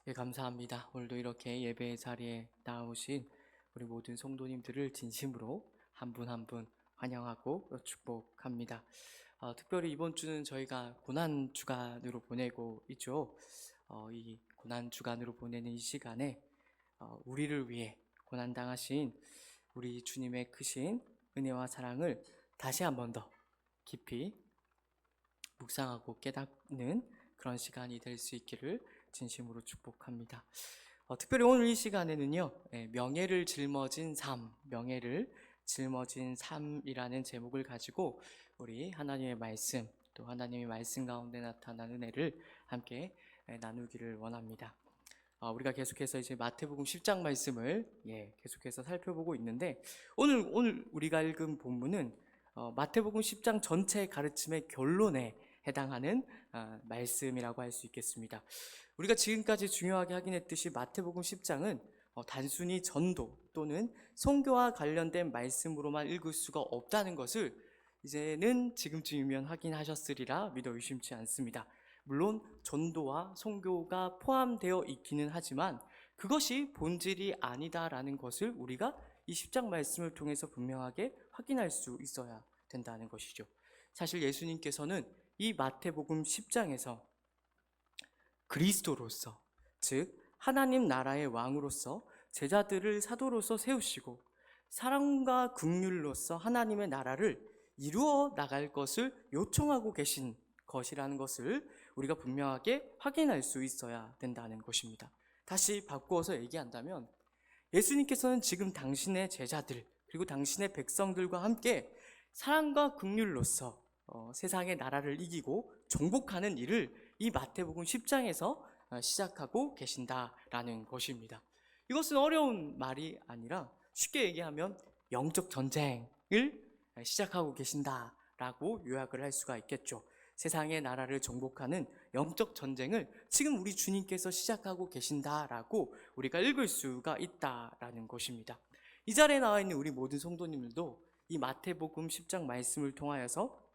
예, 감사합니다. 오늘도 이렇게 예배의 자리에 나오신 우리 모든 성도님들을 진심으로 한 분 한 분 환영하고 축복합니다. 특별히 이번 주는 저희가 고난 주간으로 보내고 있죠. 이 고난 주간으로 보내는 이 시간에 우리를 위해 고난 당하신 우리 주님의 크신 은혜와 사랑을 다시 한 번 더 깊이 묵상하고 깨닫는 그런 시간이 될 수 있기를 진심으로 축복합니다. 특별히 오늘 이 시간에는요, 명예를 짊어진 삶, 명예를 짊어진 삶이라는 제목을 가지고 우리 하나님의 말씀, 또 하나님의 말씀 가운데 나타나는 은혜를 함께 나누기를 원합니다. 우리가 계속해서 이제 마태복음 10장 말씀을 계속해서 살펴보고 있는데 오늘 우리가 읽은 본문은 마태복음 10장 전체의 가르침의 결론에 해당하는 말씀이라고 할 수 있겠습니다. 우리가 지금까지 중요하게 확인했듯이 마태복음 10장은 단순히 전도 또는 선교와 관련된 말씀으로만 읽을 수가 없다는 것을 이제는 지금쯤이면 확인하셨으리라 믿어 의심치 않습니다. 물론 전도와 선교가 포함되어 있기는 하지만 그것이 본질이 아니다라는 것을 우리가 이 10장 말씀을 통해서 분명하게 확인할 수 있어야 된다는 것이죠. 사실 예수님께서는 이 마태복음 10장에서 그리스도로서, 즉 하나님 나라의 왕으로서 제자들을 사도로서 세우시고 사랑과 긍휼로서 하나님의 나라를 이루어 나갈 것을 요청하고 계신 것이라는 것을 우리가 분명하게 확인할 수 있어야 된다는 것입니다. 다시 바꾸어서 얘기한다면 예수님께서는 지금 당신의 제자들 그리고 당신의 백성들과 함께 사랑과 긍휼로서 세상의 나라를 이기고 정복하는 일을 이 마태복음 10장에서 시작하고 계신다라는 것입니다. 이것은 어려운 말이 아니라 쉽게 얘기하면 영적 전쟁을 시작하고 계신다라고 요약을 할 수가 있겠죠. 세상의 나라를 정복하는 영적 전쟁을 지금 우리 주님께서 시작하고 계신다라고 우리가 읽을 수가 있다라는 것입니다. 이 자리에 나와 있는 우리 모든 성도님들도 이 마태복음 10장 말씀을 통하여서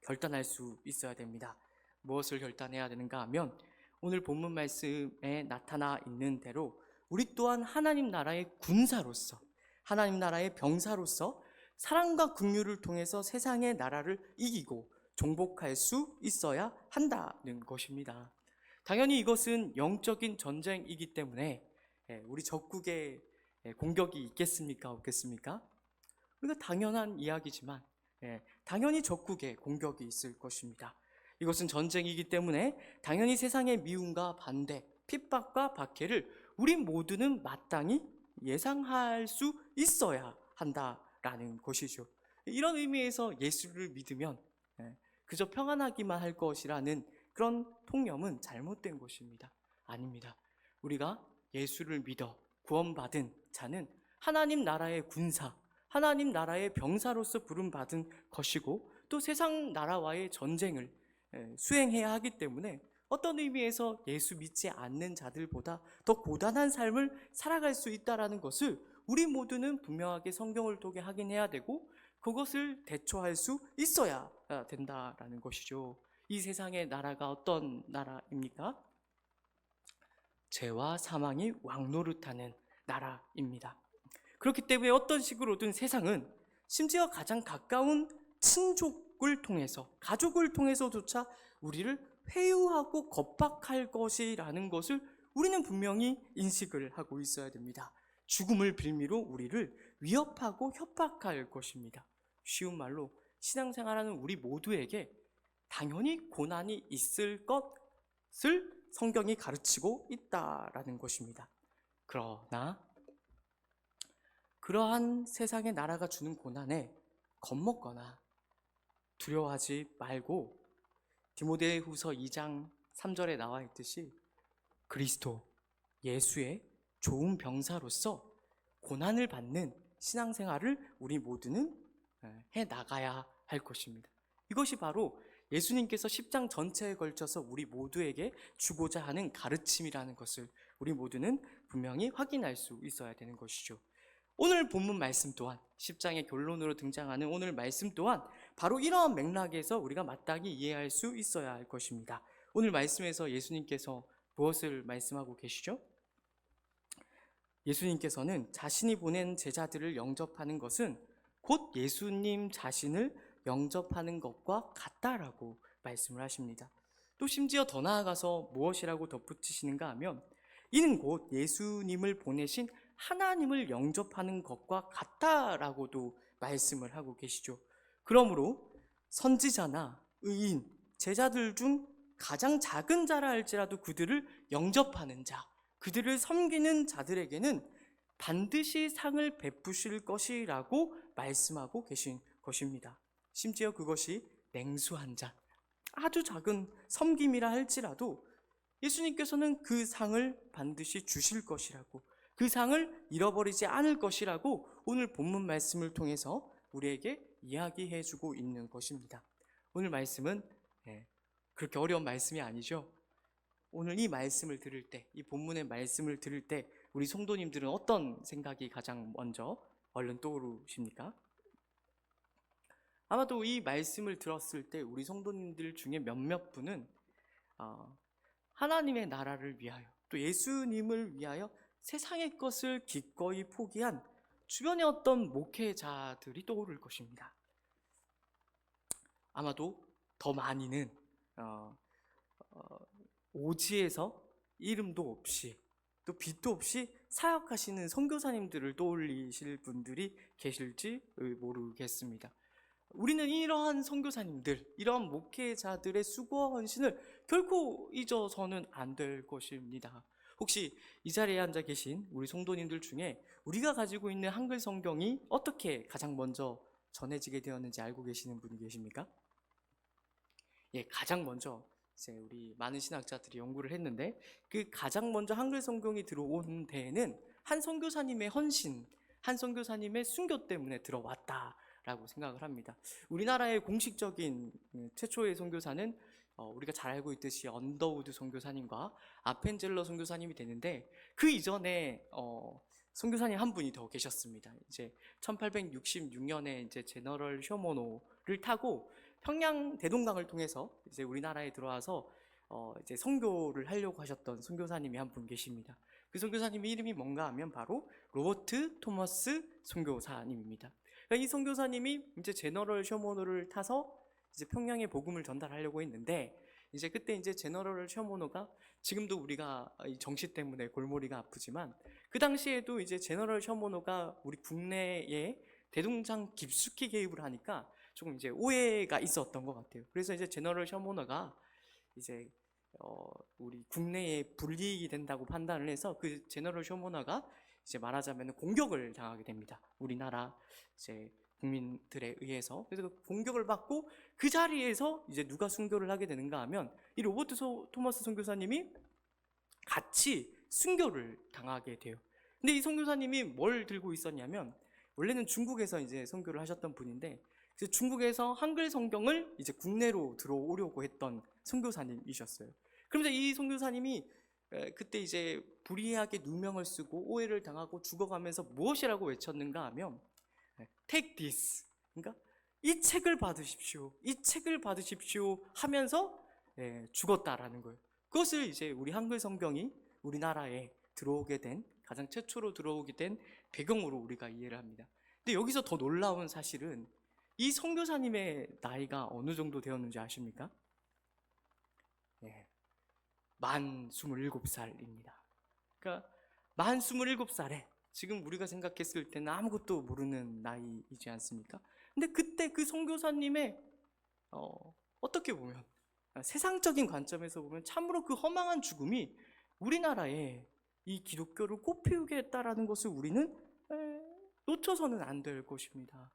결단할 수 있어야 됩니다. 무엇을 결단해야 되는가 하면 오늘 본문 말씀에 나타나 있는 대로 우리 또한 하나님 나라의 군사로서 하나님 나라의 병사로서 사랑과 긍휼을 통해서 세상의 나라를 이기고 정복할 수 있어야 한다는 것입니다. 당연히 이것은 영적인 전쟁이기 때문에 우리 적국의 공격이 있겠습니까? 없겠습니까? 우리가 당연한 이야기지만 당연히 적국의 공격이 있을 것입니다. 이것은 전쟁이기 때문에 당연히 세상의 미움과 반대, 핍박과 박해를 우리 모두는 마땅히 예상할 수 있어야 한다라는 것이죠. 이런 의미에서 예수를 믿으면 그저 평안하기만 할 것이라는 그런 통념은 잘못된 것입니다. 아닙니다. 우리가 예수를 믿어 구원받은 자는 하나님 나라의 군사, 하나님 나라의 병사로서 부름받은 것이고 또 세상 나라와의 전쟁을 수행해야 하기 때문에 어떤 의미에서 예수 믿지 않는 자들보다 더 고단한 삶을 살아갈 수 있다는 것을 우리 모두는 분명하게 성경을 통해 확인해야 되고 그것을 대처할 수 있어야 된다라는 것이죠. 이 세상의 나라가 어떤 나라입니까? 죄와 사망이 왕노릇하는 나라입니다. 그렇기 때문에 어떤 식으로든 세상은 심지어 가장 가까운 친족을 통해서 가족을 통해서조차 우리를 회유하고 겁박할 것이라는 것을 우리는 분명히 인식을 하고 있어야 됩니다. 죽음을 빌미로 우리를 위협하고 협박할 것입니다. 쉬운 말로 신앙생활하는 우리 모두에게 당연히 고난이 있을 것을 성경이 가르치고 있다라는 것입니다. 그러나 그러한 세상의 나라가 주는 고난에 겁먹거나 두려워하지 말고 디모데후서 2장 3절에 나와 있듯이 그리스도 예수의 좋은 병사로서 고난을 받는 신앙생활을 우리 모두는 해 나가야 할 것입니다. 이것이 바로 예수님께서 10장 전체에 걸쳐서 우리 모두에게 주고자 하는 가르침이라는 것을 우리 모두는 분명히 확인할 수 있어야 되는 것이죠. 오늘 본문 말씀 또한 10장의 결론으로 등장하는 오늘 말씀 또한 바로 이러한 맥락에서 우리가 마땅히 이해할 수 있어야 할 것입니다. 오늘 말씀에서 예수님께서 무엇을 말씀하고 계시죠? 예수님께서는 자신이 보낸 제자들을 영접하는 것은 곧 예수님 자신을 영접하는 것과 같다라고 말씀을 하십니다. 또 심지어 더 나아가서 무엇이라고 덧붙이시는가 하면 이는 곧 예수님을 보내신 하나님을 영접하는 것과 같다라고도 말씀을 하고 계시죠. 그러므로 선지자나 의인, 제자들 중 가장 작은 자라 할지라도 그들을 영접하는 자, 그들을 섬기는 자들에게는 반드시 상을 베푸실 것이라고 말씀하고 계신 것입니다. 심지어 그것이 냉수한 자, 아주 작은 섬김이라 할지라도 예수님께서는 그 상을 반드시 주실 것이라고, 그 상을 잃어버리지 않을 것이라고 오늘 본문 말씀을 통해서 우리에게 이야기해 주고 있는 것입니다. 오늘 말씀은 그렇게 어려운 말씀이 아니죠. 오늘 이 말씀을 들을 때, 이 본문의 말씀을 들을 때 우리 성도님들은 어떤 생각이 가장 먼저 얼른 떠오르십니까? 아마도 이 말씀을 들었을 때 우리 성도님들 중에 몇몇 분은 하나님의 나라를 위하여, 또 예수님을 위하여 세상의 것을 기꺼이 포기한 주변의 어떤 목회자들이 떠오를 것입니다. 아마도 더 많이는 오지에서 이름도 없이 또 빛도 없이 사역하시는 선교사님들을 떠올리실 분들이 계실지 모르겠습니다. 우리는 이러한 선교사님들, 이러한 목회자들의 수고와 헌신을 결코 잊어서는 안 될 것입니다. 혹시 이 자리에 앉아 계신 우리 성도님들 중에 우리가 가지고 있는 한글 성경이 어떻게 가장 먼저 전해지게 되었는지 알고 계시는 분이 계십니까? 예, 가장 먼저 이제 우리 많은 신학자들이 연구를 했는데 그 가장 먼저 한글 성경이 들어온 데에는 한 선교사님의 헌신, 한 선교사님의 순교 때문에 들어왔다라고 생각을 합니다. 우리나라의 공식적인 최초의 선교사는 우리가 잘 알고 있듯이 언더우드 선교사님과 아펜젤러 선교사님이 되는데 그 이전에 선교사님 한 분이 더 계셨습니다. 이제 1866년에 이제 제너럴 쇼모노를 타고 평양 대동강을 통해서 이제 우리나라에 들어와서 이제 선교를 하려고 하셨던 선교사님이 한 분 계십니다. 그 선교사님의 이름이 뭔가 하면 바로 로버트 토머스 선교사님입니다. 그러니까 이 선교사님이 이제 제너럴 쇼모노를 타서 이제 평양에 복음을 전달하려고 했는데 이제 그때 이제 제너럴 쇼모노가 지금도 우리가 이 정시 때문에 골머리가 아프지만 그 당시에도 이제 제너럴 쇼모노가 우리 국내에 대동강 깊숙이 개입을 하니까 조금 이제 오해가 있었던 것 같아요. 그래서 이제 제너럴 쇼모너가 이제 우리 국내에 불이익이 된다고 판단을 해서 그 제너럴 쇼모너가 이제 말하자면 공격을 당하게 됩니다. 우리나라 이제 국민들에 의해서. 그래서 그 공격을 받고 그 자리에서 이제 누가 순교를 하게 되는가 하면 이 로버트 토머스 선교사님이 같이 순교를 당하게 돼요. 근데 이 선교사님이 뭘 들고 있었냐면 원래는 중국에서 이제 선교를 하셨던 분인데 그래서 중국에서 한글 성경을 이제 국내로 들어오려고 했던 선교사님이셨어요. 그러면서 이 선교사님이 그때 이제 불의하게 누명을 쓰고 오해를 당하고 죽어가면서 무엇이라고 외쳤는가 하면 Take this, 그러니까 이 책을 받으십시오, 이 책을 받으십시오 하면서 죽었다라는 거예요. 그것을 이제 우리 한글 성경이 우리나라에 들어오게 된 가장 최초로 들어오게 된 배경으로 우리가 이해를 합니다. 근데 여기서 더 놀라운 사실은 이 선교사님의 나이가 어느 정도 되었는지 아십니까? 만 27살입니다. 그러니까 만 27살에 지금 우리가 생각했을 때는 아무것도 모르는 나이이지 않습니까? 근데 그때 그 선교사님의 어떻게 보면 세상적인 관점에서 보면 참으로 그 허망한 죽음이 우리나라에 이 기독교를 꽃피우게 했다라는 것을 우리는 놓쳐서는 안 될 것입니다.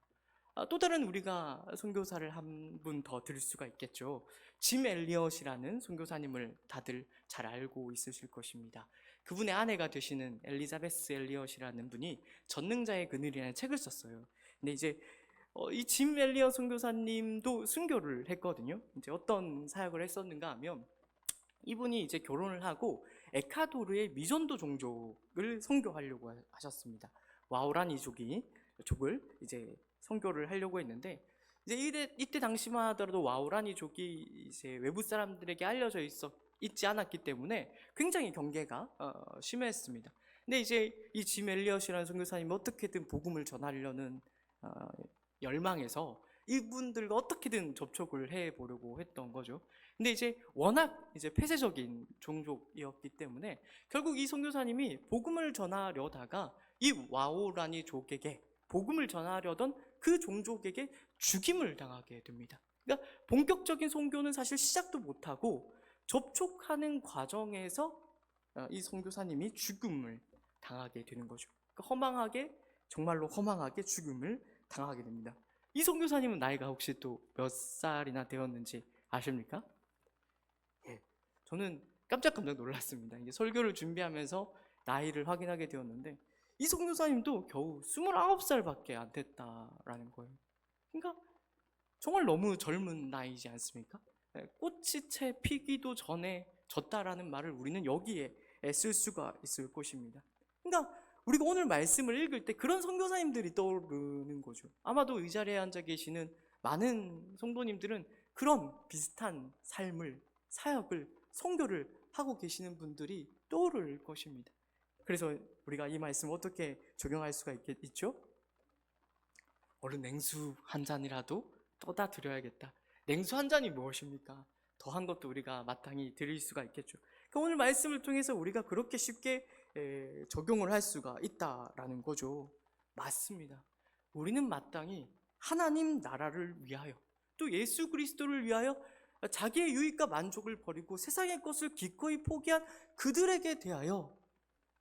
또 다른 우리가 선교사를 한 분 더 들을 수가 있겠죠. 짐 엘리엇이라는 선교사님을 다들 잘 알고 있으실 것입니다. 그분의 아내가 되시는 엘리자베스 엘리엇이라는 분이 전능자의 그늘이라는 책을 썼어요. 근데 이제 이 짐 엘리엇 선교사님도 순교를 했거든요. 이제 어떤 사역을 했었는가 하면 이분이 이제 결혼을 하고 에콰도르의 미전도 종족을 선교하려고 하셨습니다. 와우란 이족을 이제 선교를 하려고 했는데 이제 이때 당시만 하더라도 와우란 이족이 이제 외부 사람들에게 알려져 있지 않았기 때문에 굉장히 경계가 심했습니다. 근데 이제 이 짐 엘리엇이라는 선교사님이 어떻게든 복음을 전하려는 열망에서 이분들과 어떻게든 접촉을 해 보려고 했던 거죠. 근데 이제 워낙 이제 폐쇄적인 종족이었기 때문에 결국 이 선교사님이 복음을 전하려다가 이 와오라니 족에게 복음을 전하려던 그 종족에게 죽임을 당하게 됩니다. 그러니까 본격적인 선교는 사실 시작도 못하고 접촉하는 과정에서 이 선교사님이 죽음을 당하게 되는 거죠. 그러니까 허망하게, 정말로 허망하게 죽음을 당하게 됩니다. 이 선교사님은 나이가 혹시 또 몇 살이나 되었는지 아십니까? 예, 저는 깜짝깜짝 놀랐습니다. 이게 설교를 준비하면서 나이를 확인하게 되었는데 이 선교사님도 겨우 29살밖에 안 됐다라는 거예요. 그러니까 정말 너무 젊은 나이지 않습니까? 꽃이 채 피기도 전에 졌다라는 말을 우리는 여기에 쓸 수가 있을 것입니다. 그러니까 우리가 오늘 말씀을 읽을 때 그런 선교사님들이 떠오르는 거죠. 아마도 이 자리에 앉아 계시는 많은 성도님들은 그런 비슷한 삶을, 사역을, 선교를 하고 계시는 분들이 떠오를 것입니다. 그래서 우리가 이 말씀을 어떻게 적용할 수가 있죠? 얼른 냉수 한 잔이라도 떠다 드려야겠다. 냉수 한 잔이 무엇입니까? 더한 것도 우리가 마땅히 드릴 수가 있겠죠. 그러니까 오늘 말씀을 통해서 우리가 그렇게 쉽게 적용을 할 수가 있다라는 거죠. 맞습니다. 우리는 마땅히 하나님 나라를 위하여 또 예수 그리스도를 위하여 자기의 유익과 만족을 버리고 세상의 것을 기꺼이 포기한 그들에게 대하여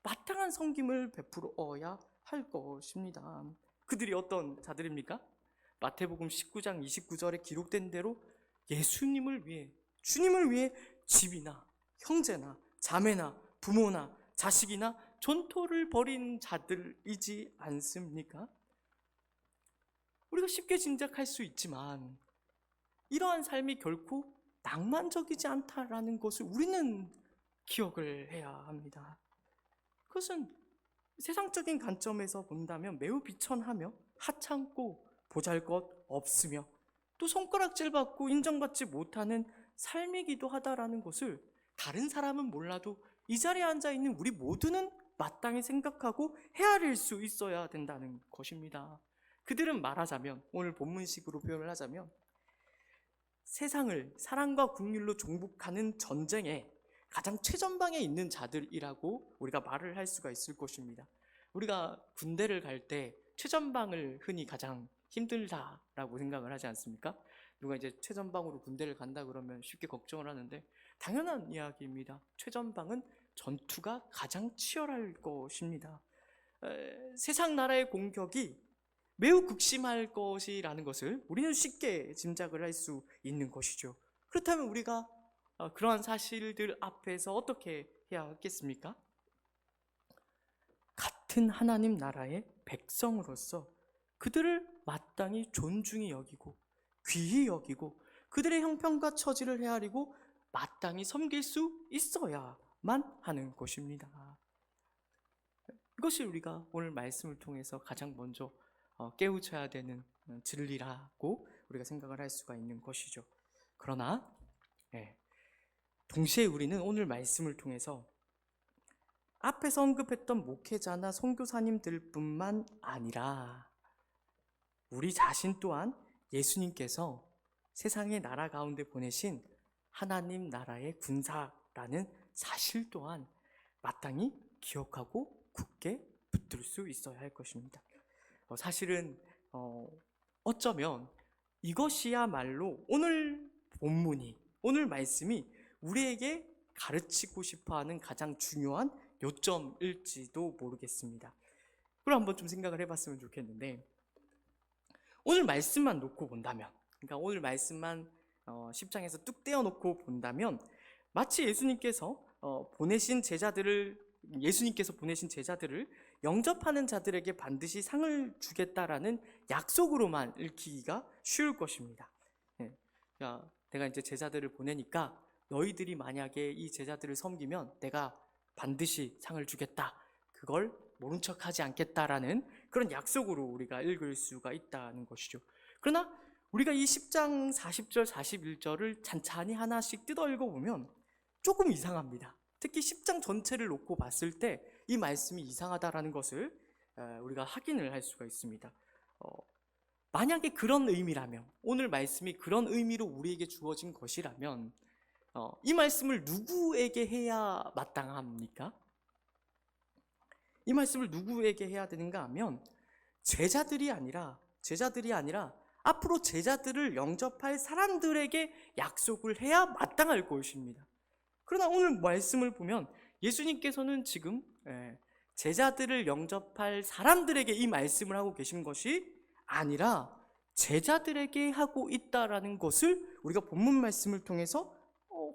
마땅한 섬김을 베풀어야 할 것입니다. 그들이 어떤 자들입니까? 마태복음 19장 29절에 기록된 대로 예수님을 위해, 주님을 위해 집이나 형제나 자매나 부모나 자식이나 전토를 벌인 자들이지 않습니까? 우리가 쉽게 짐작할 수 있지만 이러한 삶이 결코 낭만적이지 않다라는 것을 우리는 기억을 해야 합니다. 그것은 세상적인 관점에서 본다면 매우 비천하며 하찮고 보잘것 없으며 또 손가락질 받고 인정받지 못하는 삶이기도 하다라는 것을 다른 사람은 몰라도 이 자리에 앉아있는 우리 모두는 마땅히 생각하고 헤아릴 수 있어야 된다는 것입니다. 그들은 말하자면, 오늘 본문식으로 표현을 하자면 세상을 사랑과 긍휼로 종북하는 전쟁에 가장 최전방에 있는 자들이라고 우리가 말을 할 수가 있을 것입니다. 우리가 군대를 갈 때 최전방을 흔히 가장 힘들다라고 생각을 하지 않습니까? 누가 이제 최전방으로 군대를 간다 그러면 쉽게 걱정을 하는데 당연한 이야기입니다. 최전방은 전투가 가장 치열할 것입니다. 세상 나라의 공격이 매우 극심할 것이라는 것을 우리는 쉽게 짐작을 할 수 있는 것이죠. 그렇다면 우리가 그러한 사실들 앞에서 어떻게 해야 하겠습니까? 같은 하나님 나라의 백성으로서 그들을 마땅히 존중히 여기고 귀히 여기고 그들의 형편과 처지를 헤아리고 마땅히 섬길 수 있어야만 하는 것입니다. 이것이 우리가 오늘 말씀을 통해서 가장 먼저 깨우쳐야 되는 진리라고 우리가 생각을 할 수가 있는 것이죠. 그러나 동시에 우리는 오늘 말씀을 통해서 앞에서 언급했던 목회자나 선교사님들 뿐만 아니라 우리 자신 또한 예수님께서 세상의 나라 가운데 보내신 하나님 나라의 군사라는 사실 또한 마땅히 기억하고 굳게 붙들 수 있어야 할 것입니다. 사실은 어쩌면 이것이야말로 오늘 본문이, 오늘 말씀이 우리에게 가르치고 싶어하는 가장 중요한 요점일지도 모르겠습니다. 그럼 한번 좀 생각을 해봤으면 좋겠는데, 오늘 말씀만 놓고 본다면, 그러니까 오늘 말씀만 10장에서 뚝 떼어놓고 본다면 마치 예수님께서 보내신 제자들을 영접하는 자들에게 반드시 상을 주겠다라는 약속으로만 읽히기가 쉬울 것입니다. 그러니까 내가 이제 제자들을 보내니까 너희들이 만약에 이 제자들을 섬기면 내가 반드시 상을 주겠다, 그걸 모른 척하지 않겠다라는 그런 약속으로 우리가 읽을 수가 있다는 것이죠. 그러나 우리가 이 10장 40절 41절을 찬찬히 하나씩 뜯어 읽어보면 조금 이상합니다. 특히 10장 전체를 놓고 봤을 때 이 말씀이 이상하다라는 것을 우리가 확인을 할 수가 있습니다. 만약에 그런 의미라면, 오늘 말씀이 그런 의미로 우리에게 주어진 것이라면 이 말씀을 누구에게 해야 마땅합니까? 이 말씀을 누구에게 해야 되는가 하면 제자들이 아니라 앞으로 제자들을 영접할 사람들에게 약속을 해야 마땅할 것입니다. 그러나 오늘 말씀을 보면 예수님께서는 지금 제자들을 영접할 사람들에게 이 말씀을 하고 계신 것이 아니라 제자들에게 하고 있다라는 것을 우리가 본문 말씀을 통해서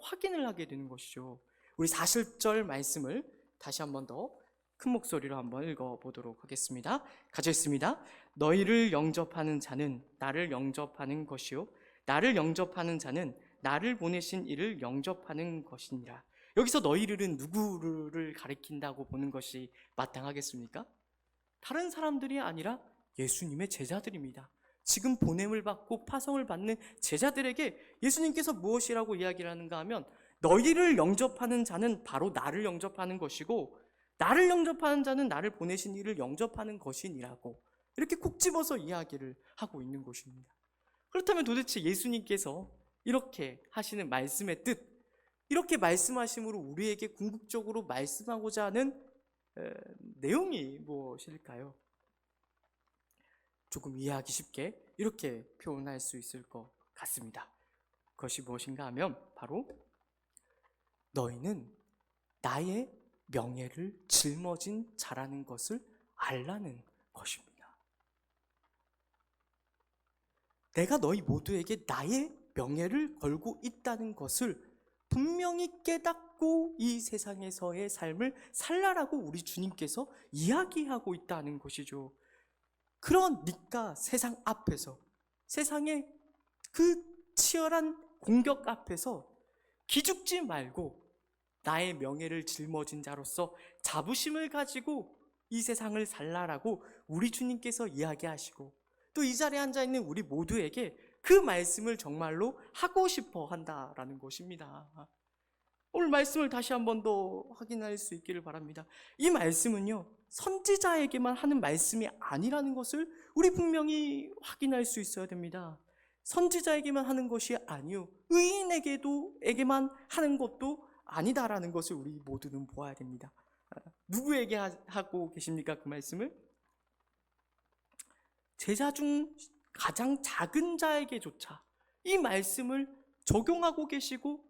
확인을 하게 되는 것이죠. 우리 40절 말씀을 다시 한번 더 큰 목소리로 한번 읽어보도록 하겠습니다. 같이 읽습니다. 너희를 영접하는 자는 나를 영접하는 것이요 나를 영접하는 자는 나를 보내신 이를 영접하는 것이니라. 여기서 너희들은 누구를 가리킨다고 보는 것이 마땅하겠습니까? 다른 사람들이 아니라 예수님의 제자들입니다. 지금 보냄을 받고 파송을 받는 제자들에게 예수님께서 무엇이라고 이야기를 하는가 하면 너희를 영접하는 자는 바로 나를 영접하는 것이고 나를 영접하는 자는 나를 보내신 이를 영접하는 것이니라고 이렇게 콕 집어서 이야기를 하고 있는 것입니다. 그렇다면 도대체 예수님께서 이렇게 하시는 말씀의 뜻, 이렇게 말씀하심으로 우리에게 궁극적으로 말씀하고자 하는 내용이 무엇일까요? 조금 이해하기 쉽게 이렇게 표현할 수 있을 것 같습니다. 그것이 무엇인가 하면 바로 너희는 나의 명예를 짊어진 자라는 것을 알라는 것입니다. 내가 너희 모두에게 나의 명예를 걸고 있다는 것을 분명히 깨닫고 이 세상에서의 삶을 살라라고 우리 주님께서 이야기하고 있다는 것이죠. 그러니까 세상 앞에서, 세상의 그 치열한 공격 앞에서 기죽지 말고 나의 명예를 짊어진 자로서 자부심을 가지고 이 세상을 살라라고 우리 주님께서 이야기하시고 또 이 자리에 앉아있는 우리 모두에게 그 말씀을 정말로 하고 싶어 한다라는 것입니다. 오늘 말씀을 다시 한 번 더 확인할 수 있기를 바랍니다. 이 말씀은요, 선지자에게만 하는 말씀이 아니라는 것을 우리 분명히 확인할 수 있어야 됩니다. 선지자에게만 하는 것이 아니요 의인에게만 하는 것도 아니다라는 것을 우리 모두는 보아야 됩니다. 누구에게 하고 계십니까? 그 말씀을? 제자 중 가장 작은 자에게조차 이 말씀을 적용하고 계시고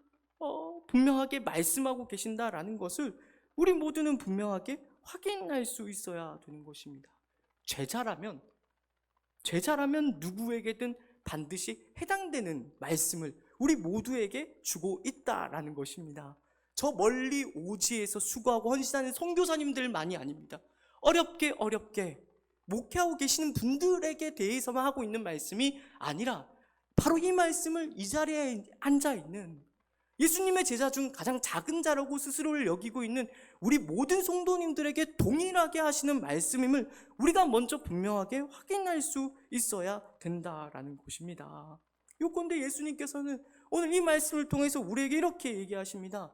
분명하게 말씀하고 계신다라는 것을 우리 모두는 분명하게 확인할 수 있어야 되는 것입니다. 제자라면 누구에게든 반드시 해당되는 말씀을 우리 모두에게 주고 있다라는 것입니다. 저 멀리 오지에서 수고하고 헌신하는 선교사님들만이 아닙니다. 어렵게 목회하고 계시는 분들에게 대해서만 하고 있는 말씀이 아니라 바로 이 말씀을 이 자리에 앉아있는 예수님의 제자 중 가장 작은 자라고 스스로를 여기고 있는 우리 모든 성도님들에게 동일하게 하시는 말씀임을 우리가 먼저 분명하게 확인할 수 있어야 된다라는 것입니다. 요건데 예수님께서는 오늘 이 말씀을 통해서 우리에게 이렇게 얘기하십니다.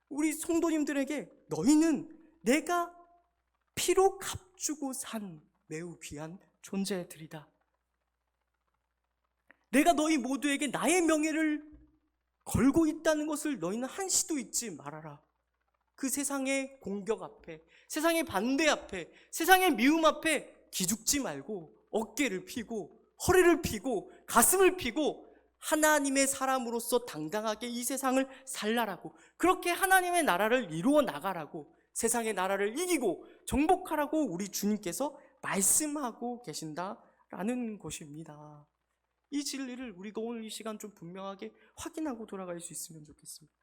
우리 성도님들에게 너희는 내가 피로 값주고 산 매우 귀한 존재들이다. 내가 너희 모두에게 나의 명예를 걸고 있다는 것을 너희는 한시도 잊지 말아라. 그 세상의 공격 앞에, 세상의 반대 앞에, 세상의 미움 앞에 기죽지 말고 어깨를 펴고 허리를 펴고 가슴을 펴고 하나님의 사람으로서 당당하게 이 세상을 살라라고, 그렇게 하나님의 나라를 이루어 나가라고, 세상의 나라를 이기고 정복하라고 우리 주님께서 말씀하고 계신다라는 것입니다. 이 진리를 우리가 오늘 이 시간 좀 분명하게 확인하고 돌아갈 수 있으면 좋겠습니다.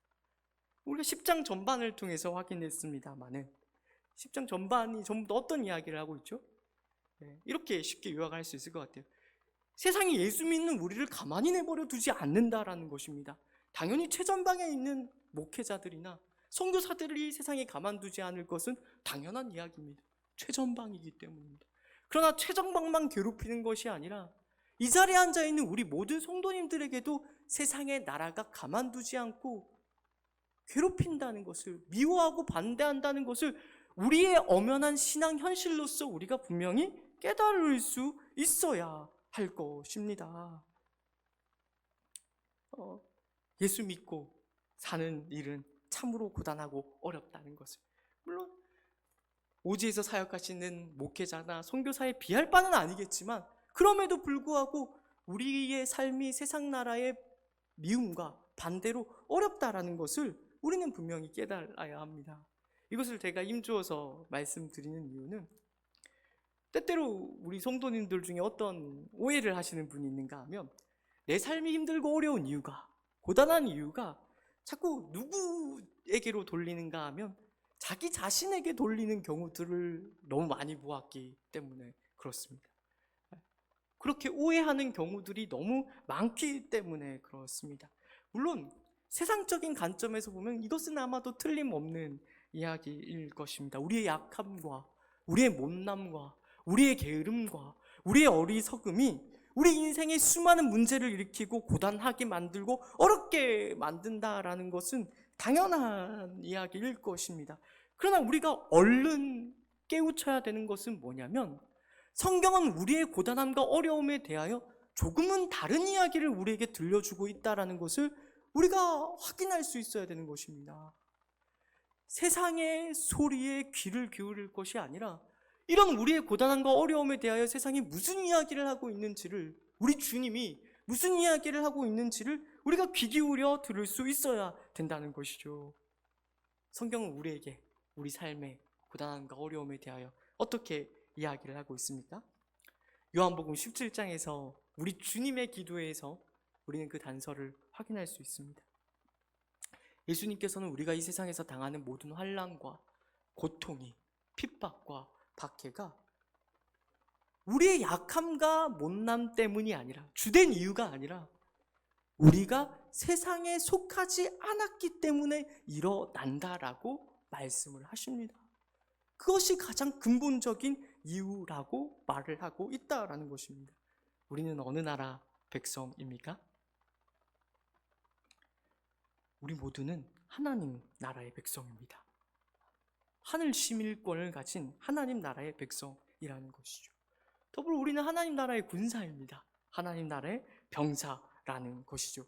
우리가 10장 전반을 통해서 확인했습니다만은 10장 전반이 전부 다 어떤 이야기를 하고 있죠? 이렇게 쉽게 요약할 수 있을 것 같아요. 세상이 예수 믿는 우리를 가만히 내버려 두지 않는다라는 것입니다. 당연히 최전방에 있는 목회자들이나 선교사들이 세상에 가만두지 않을 것은 당연한 이야기입니다. 최전방이기 때문입니다. 그러나 최전방만 괴롭히는 것이 아니라 이 자리에 앉아있는 우리 모든 성도님들에게도 세상의 나라가 가만두지 않고 괴롭힌다는 것을, 미워하고 반대한다는 것을 우리의 엄연한 신앙 현실로서 우리가 분명히 깨달을 수 있어야 할 것입니다. 예수 믿고 사는 일은 참으로 고단하고 어렵다는 것을, 물론 오지에서 사역하시는 목회자나 선교사에 비할 바는 아니겠지만, 그럼에도 불구하고 우리의 삶이 세상 나라의 미움과 반대로 어렵다라는 것을 우리는 분명히 깨달아야 합니다. 이것을 제가 힘주어서 말씀드리는 이유는, 때때로 우리 성도님들 중에 어떤 오해를 하시는 분이 있는가 하면, 내 삶이 힘들고 어려운 이유가, 고단한 이유가 자꾸 누구에게로 돌리는가 하면 자기 자신에게 돌리는 경우들을 너무 많이 보았기 때문에 그렇습니다. 그렇게 오해하는 경우들이 너무 많기 때문에 그렇습니다. 물론 세상적인 관점에서 보면 이것은 아마도 틀림없는 이야기일 것입니다. 우리의 약함과 우리의 못남과 우리의 게으름과 우리의 어리석음이 우리 인생에 수많은 문제를 일으키고 고단하게 만들고 어렵게 만든다라는 것은 당연한 이야기일 것입니다. 그러나 우리가 얼른 깨우쳐야 되는 것은 뭐냐면, 성경은 우리의 고단함과 어려움에 대하여 조금은 다른 이야기를 우리에게 들려주고 있다는 것을 우리가 확인할 수 있어야 되는 것입니다. 세상의 소리에 귀를 기울일 것이 아니라, 이런 우리의 고단함과 어려움에 대하여 세상이 무슨 이야기를 하고 있는지를, 우리 주님이 무슨 이야기를 하고 있는지를 우리가 귀 기울여 들을 수 있어야 된다는 것이죠. 성경은 우리에게 우리 삶의 고단함과 어려움에 대하여 어떻게 이야기를 하고 있습니까? 요한복음 17장에서 우리 주님의 기도에서 우리는 그 단서를 확인할 수 있습니다. 예수님께서는 우리가 이 세상에서 당하는 모든 환난과 고통이, 핍박과 박해가 우리의 약함과 못남 때문이 아니라, 주된 이유가 아니라 우리가 세상에 속하지 않았기 때문에 일어난다라고 말씀을 하십니다. 그것이 가장 근본적인 이유라고 말을 하고 있다라는 것입니다. 우리는 어느 나라 백성입니까? 우리 모두는 하나님 나라의 백성입니다. 하늘 시민권을 가진 하나님 나라의 백성이라는 것이죠. 더불어 우리는 하나님 나라의 군사입니다. 하나님 나라의 병사라는 것이죠.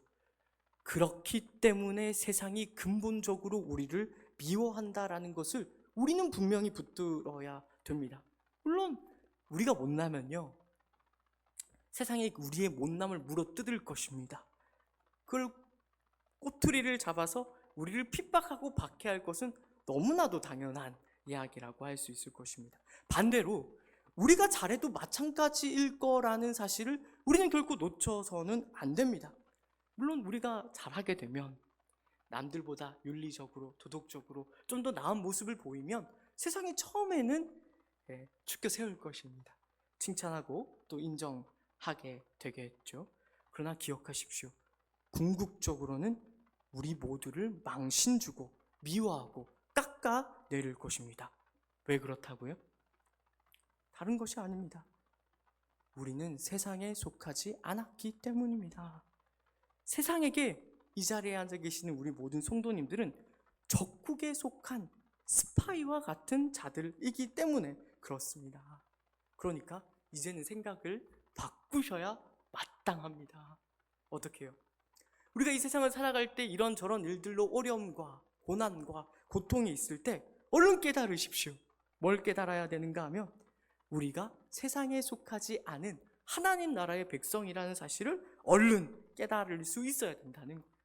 그렇기 때문에 세상이 근본적으로 우리를 미워한다라는 것을 우리는 분명히 붙들어야 됩니다. 물론 우리가 못나면요, 세상이 우리의 못남을 물어뜯을 것입니다. 그걸 꼬투리를 잡아서 우리를 핍박하고 박해할 것은 너무나도 당연한 이야기라고 할 수 있을 것입니다. 반대로 우리가 잘해도 마찬가지일 거라는 사실을 우리는 결코 놓쳐서는 안 됩니다. 물론 우리가 잘하게 되면, 남들보다 윤리적으로, 도덕적으로 좀 더 나은 모습을 보이면 세상이 처음에는 축켜 세울 것입니다. 칭찬하고 또 인정하게 되겠죠. 그러나 기억하십시오. 궁극적으로는 우리 모두를 망신 주고 미워하고 깎아내릴 것입니다. 왜 그렇다고요? 다른 것이 아닙니다. 우리는 세상에 속하지 않았기 때문입니다. 세상에게 이 자리에 앉아 계시는 우리 모든 성도님들은 적국에 속한 스파이와 같은 자들이기 때문에 그렇습니다. 그러니까 이제는 생각을 바꾸셔야 마땅합니다. 어떻게 해요? 우리가 이 세상을 살아갈 때 이런저런 일들로 어려움과 고난과 고통이 있을 때 얼른 깨달으십시오. 뭘 깨달아야 되는가 하면, 우리가 세상에 속하지 않은 하나님 나라의 백성이라는 사실을 얼른 깨달을 수 있어야 된다는 거예요.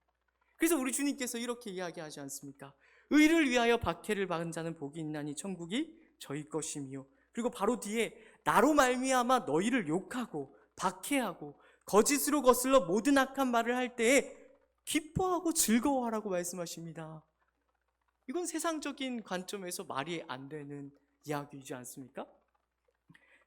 그래서 우리 주님께서 이렇게 이야기하지 않습니까? 의를 위하여 박해를 받은 자는 복이 있나니 천국이 저희 것이며, 그리고 바로 뒤에 나로 말미암아 너희를 욕하고 박해하고 거짓으로 거슬러 모든 악한 말을 할 때에 기뻐하고 즐거워하라고 말씀하십니다. 이건 세상적인 관점에서 말이 안 되는 이야기이지 않습니까?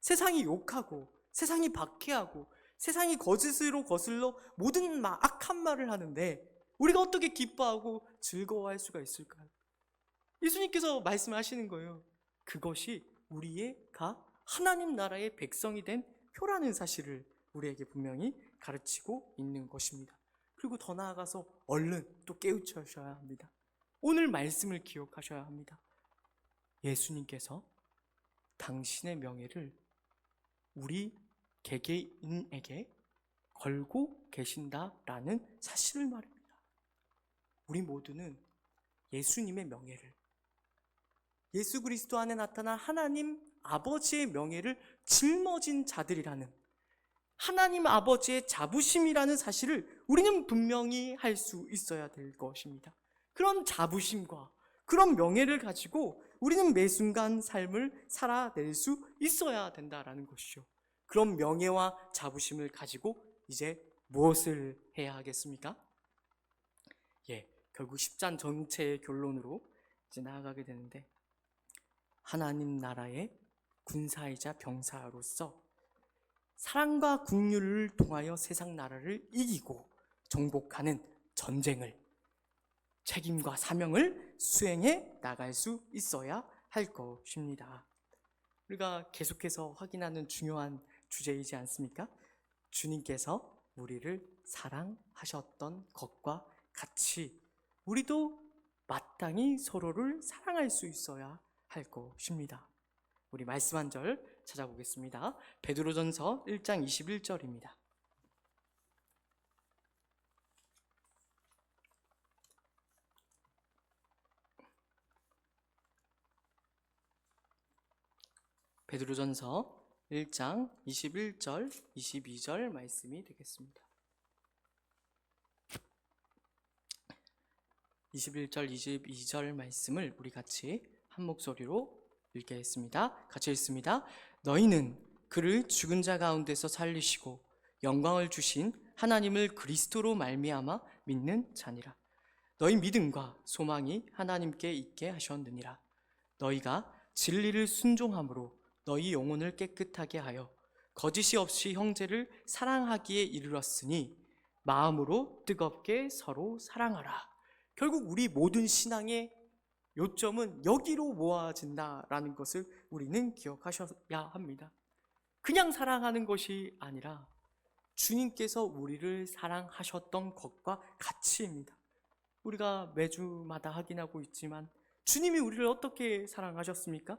세상이 욕하고 세상이 박해하고 세상이 거짓으로 거슬러 모든 악한 말을 하는데 우리가 어떻게 기뻐하고 즐거워할 수가 있을까요? 예수님께서 말씀하시는 거예요. 그것이 우리가 하나님 나라의 백성이 된 표라는 사실을 우리에게 분명히 가르치고 있는 것입니다. 그리고 더 나아가서 얼른 또 깨우쳐셔야 합니다. 오늘 말씀을 기억하셔야 합니다. 예수님께서 당신의 명예를 우리 개개인에게 걸고 계신다라는 사실을 말합니다. 우리 모두는 예수님의 명예를, 예수 그리스도 안에 나타난 하나님 아버지의 명예를 짊어진 자들이라는, 하나님 아버지의 자부심이라는 사실을 우리는 분명히 할 수 있어야 될 것입니다. 그런 자부심과 그런 명예를 가지고 우리는 매 순간 삶을 살아낼 수 있어야 된다라는 것이죠. 그런 명예와 자부심을 가지고 이제 무엇을 해야 하겠습니까? 결국 10장 전체의 결론으로 이제 나아가게 되는데, 하나님 나라의 군사이자 병사로서 사랑과 긍휼을 통하여 세상 나라를 이기고 정복하는 전쟁을, 책임과 사명을 수행해 나갈 수 있어야 할 것입니다. 우리가 계속해서 확인하는 중요한 주제이지 않습니까? 주님께서 우리를 사랑하셨던 것과 같이 우리도 마땅히 서로를 사랑할 수 있어야 할 것입니다. 우리 말씀 한 절 찾아보겠습니다. 베드로전서 1장 21절입니다. 베드로전서 1장 21절, 22절 말씀이 되겠습니다. 21절, 22절 말씀을 우리 같이 한 목소리로 읽겠습니다. 같이 읽습니다. 너희는 그를 죽은 자 가운데서 살리시고 영광을 주신 하나님을 그리스도로 말미암아 믿는 자니라. 너희 믿음과 소망이 하나님께 있게 하셨느니라. 너희가 진리를 순종함으로 너희 영혼을 깨끗하게 하여 거짓이 없이 형제를 사랑하기에 이르렀으니 마음으로 뜨겁게 서로 사랑하라. 결국 우리 모든 신앙의 요점은 여기로 모아진다라는 것을 우리는 기억하셔야 합니다. 그냥 사랑하는 것이 아니라 주님께서 우리를 사랑하셨던 것과 같이입니다. 우리가 매주마다 확인하고 있지만 주님이 우리를 어떻게 사랑하셨습니까?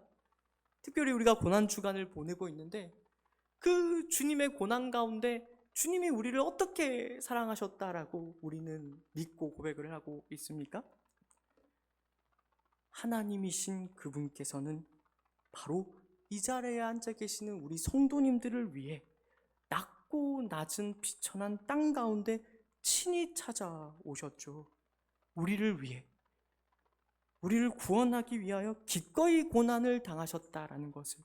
특별히 우리가 고난주간을 보내고 있는데 그 주님의 고난 가운데 주님이 우리를 어떻게 사랑하셨다라고 우리는 믿고 고백을 하고 있습니까? 하나님이신 그분께서는 바로 이 자리에 앉아 계시는 우리 성도님들을 위해 낮고 낮은 비천한 땅 가운데 친히 찾아오셨죠. 우리를 위해, 우리를 구원하기 위하여 기꺼이 고난을 당하셨다라는 것을,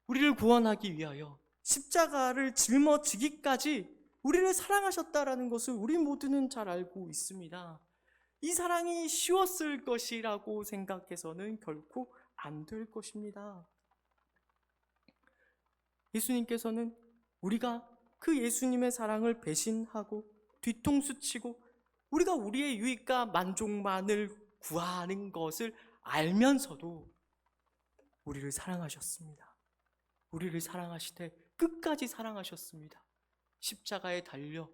우리를 구원하기 위하여 십자가를 짊어지기까지 우리를 사랑하셨다라는 것을 우리 모두는 잘 알고 있습니다. 이 사랑이 쉬웠을 것이라고 생각해서는 결코 안 될 것입니다. 예수님께서는 우리가 그 예수님의 사랑을 배신하고 뒤통수 치고 우리가 우리의 유익과 만족만을 구하는 것을 알면서도 우리를 사랑하셨습니다. 우리를 사랑하시되 끝까지 사랑하셨습니다. 십자가에 달려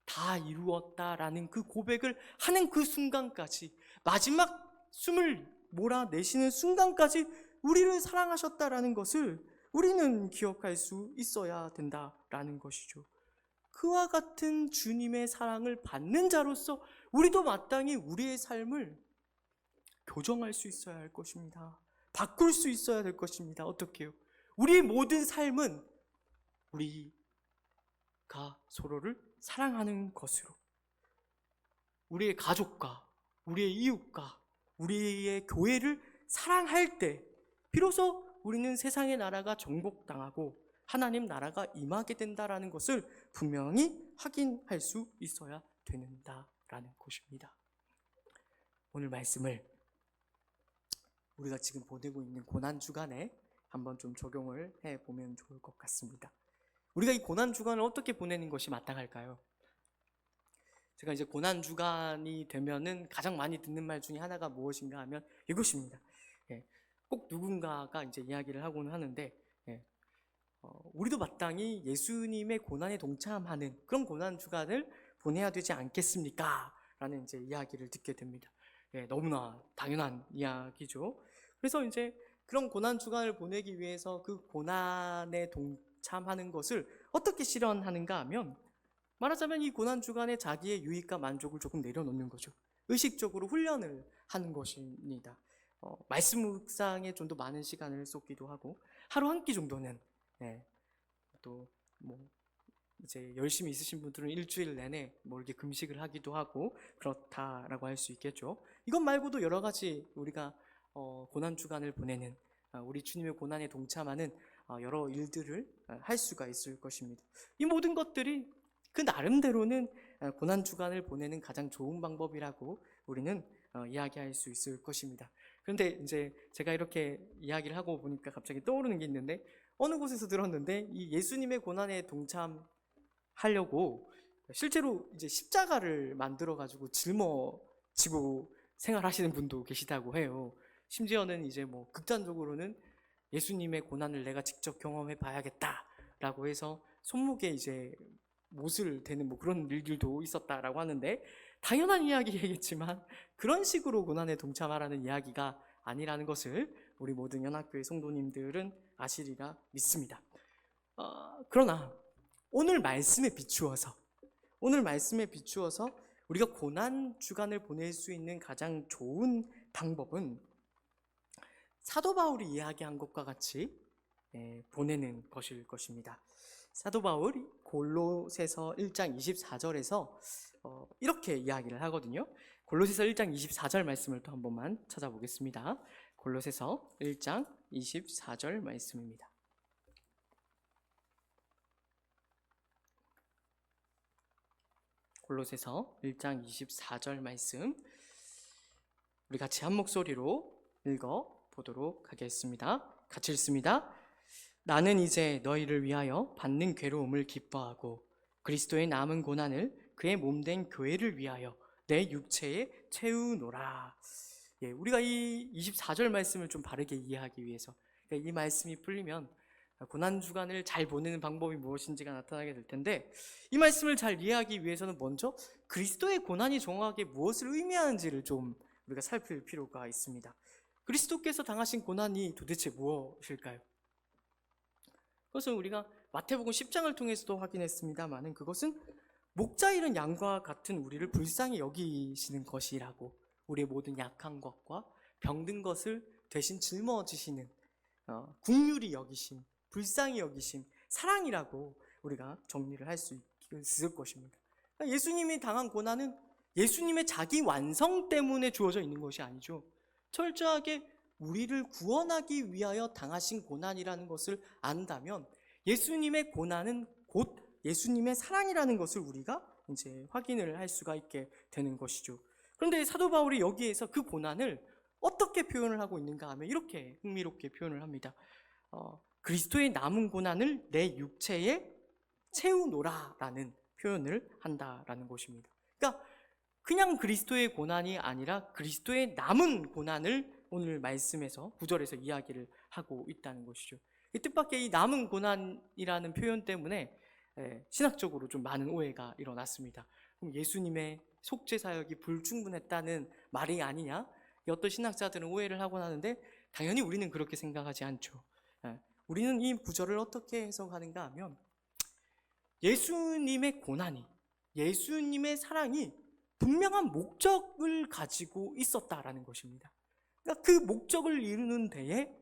다 이루었다라는 그 고백을 하는 그 순간까지, 마지막 숨을 몰아내시는 순간까지 우리를 사랑하셨다라는 것을 우리는 기억할 수 있어야 된다라는 것이죠. 그와 같은 주님의 사랑을 받는 자로서 우리도 마땅히 우리의 삶을 교정할 수 있어야 할 것입니다. 바꿀 수 있어야 될 것입니다. 어떻게요? 우리의 모든 삶은 우리가 서로를 사랑하는 것으로, 우리의 가족과 우리의 이웃과 우리의 교회를 사랑할 때 비로소 우리는 세상의 나라가 정복당하고 하나님 나라가 임하게 된다라는 것을 분명히 확인할 수 있어야 된다라는 것입니다. 오늘 말씀을 우리가 지금 보내고 있는 고난주간에 한번 좀 적용을 해보면 좋을 것 같습니다. 우리가 이 고난주간을 어떻게 보내는 것이 마땅할까요? 제가 이제 고난주간이 되면은 가장 많이 듣는 말 중에 하나가 무엇인가 하면 이것입니다. 꼭 누군가가 이제 이야기를 하고는 하는데, 우리도 마땅히 예수님의 고난에 동참하는 그런 고난주간을 보내야 되지 않겠습니까? 라는 이제 이야기를 듣게 됩니다. 예, 너무나 당연한 이야기죠. 그래서 이제 그런 고난 주간을 보내기 위해서 그 고난에 동참하는 것을 어떻게 실현하는가 하면, 말하자면 이 고난 주간에 자기의 유익과 만족을 조금 내려놓는 거죠. 의식적으로 훈련을 하는 것입니다. 말씀 묵상에 좀 더 많은 시간을 쏟기도 하고, 하루 한 끼 정도는, 또 뭐 이제 열심히 있으신 분들은 일주일 내내 뭐 이렇게 금식을 하기도 하고 그렇다라고 할 수 있겠죠. 이것 말고도 여러 가지 우리가 고난 주간을 보내는, 우리 주님의 고난에 동참하는 여러 일들을 할 수가 있을 것입니다. 이 모든 것들이 그 나름대로는 고난 주간을 보내는 가장 좋은 방법이라고 우리는 이야기할 수 있을 것입니다. 그런데 이제 제가 이렇게 이야기를 하고 보니까 갑자기 떠오르는 게 있는데, 어느 곳에서 들었는데 이 예수님의 고난에 동참하려고 실제로 이제 십자가를 만들어 가지고 짊어지고 생활하시는 분도 계시다고 해요. 심지어는 이제 뭐 극단적으로는 예수님의 고난을 내가 직접 경험해 봐야겠다라고 해서 손목에 이제 못을 대는 뭐 그런 일들도 있었다라고 하는데, 당연한 이야기겠지만 그런 식으로 고난에 동참하라는 이야기가 아니라는 것을 우리 모든 연합교회 성도님들은 아시리라 믿습니다. 그러나 오늘 말씀에 비추어서 우리가 고난 주간을 보낼 수 있는 가장 좋은 방법은 사도 바울이 이야기한 것과 같이 보내는 것일 것입니다. 사도 바울이 골로새서 1장 24절에서 이렇게 이야기를 하거든요. 골로새서 1장 24절 말씀을 또 한 번만 찾아보겠습니다. 골로새서 1장 24절 말씀입니다. 골로새서 1장 24절 말씀, 우리 같이 한 목소리로 읽어보도록 하겠습니다. 같이 읽습니다. 나는 이제 너희를 위하여 받는 괴로움을 기뻐하고 그리스도의 남은 고난을 그의 몸된 교회를 위하여 내 육체에 채우노라. 우리가 이 24절 말씀을 좀 바르게 이해하기 위해서, 이 말씀이 풀리면 고난 주간을 잘 보내는 방법이 무엇인지가 나타나게 될 텐데, 이 말씀을 잘 이해하기 위해서는 먼저 그리스도의 고난이 정확하게 무엇을 의미하는지를 좀 우리가 살필 필요가 있습니다. 그리스도께서 당하신 고난이 도대체 무엇일까요? 그것은 우리가 마태복음 10장을 통해서도 확인했습니다만, 그것은 목자 잃은 양과 같은 우리를 불쌍히 여기시는 것이라고, 우리의 모든 약한 것과 병든 것을 대신 짊어지시는 긍휼히 여기심, 불쌍히 여기심, 사랑이라고 우리가 정리를 할 수 있을 것입니다. 예수님이 당한 고난은 예수님의 자기 완성 때문에 주어져 있는 것이 아니죠. 철저하게 우리를 구원하기 위하여 당하신 고난이라는 것을 안다면 예수님의 고난은 곧 예수님의 사랑이라는 것을 우리가 이제 확인을 할 수가 있게 되는 것이죠. 그런데 사도 바울이 여기에서 그 고난을 어떻게 표현을 하고 있는가 하면 이렇게 흥미롭게 표현을 합니다. 그리스도의 남은 고난을 내 육체에 채우노라라는 표현을 한다라는 것입니다. 그러니까 그냥 그리스도의 고난이 아니라 그리스도의 남은 고난을 오늘 말씀에서 9절에서 이야기를 하고 있다는 것이죠. 이 뜻밖의 이 남은 고난이라는 표현 때문에 신학적으로 좀 많은 오해가 일어났습니다. 그럼 예수님의 속죄 사역이 불충분했다는 말이 아니냐? 어떤 신학자들은 오해를 하곤 하는데, 당연히 우리는 그렇게 생각하지 않죠. 우리는 이 구절을 어떻게 해석하는가 하면, 예수님의 고난이, 예수님의 사랑이 분명한 목적을 가지고 있었다라는 것입니다. 그러니까 그 목적을 이루는 데에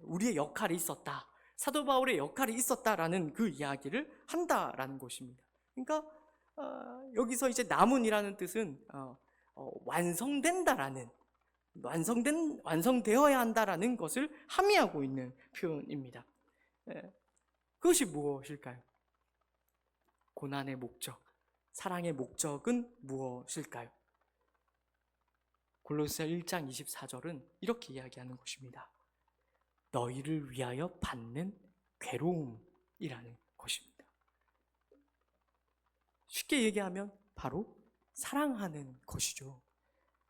우리의 역할이 있었다, 사도 바울의 역할이 있었다라는 그 이야기를 한다라는 것입니다. 그러니까 여기서 이제 남은이라는 뜻은 완성된다라는, 완성되어야 한다라는 것을 함의하고 있는 표현입니다. 그것이 무엇일까요? 고난의 목적, 사랑의 목적은 무엇일까요? 골로새 1장 24절은 이렇게 이야기하는 것입니다. 너희를 위하여 받는 괴로움이라는 것입니다. 쉽게 얘기하면 바로 사랑하는 것이죠.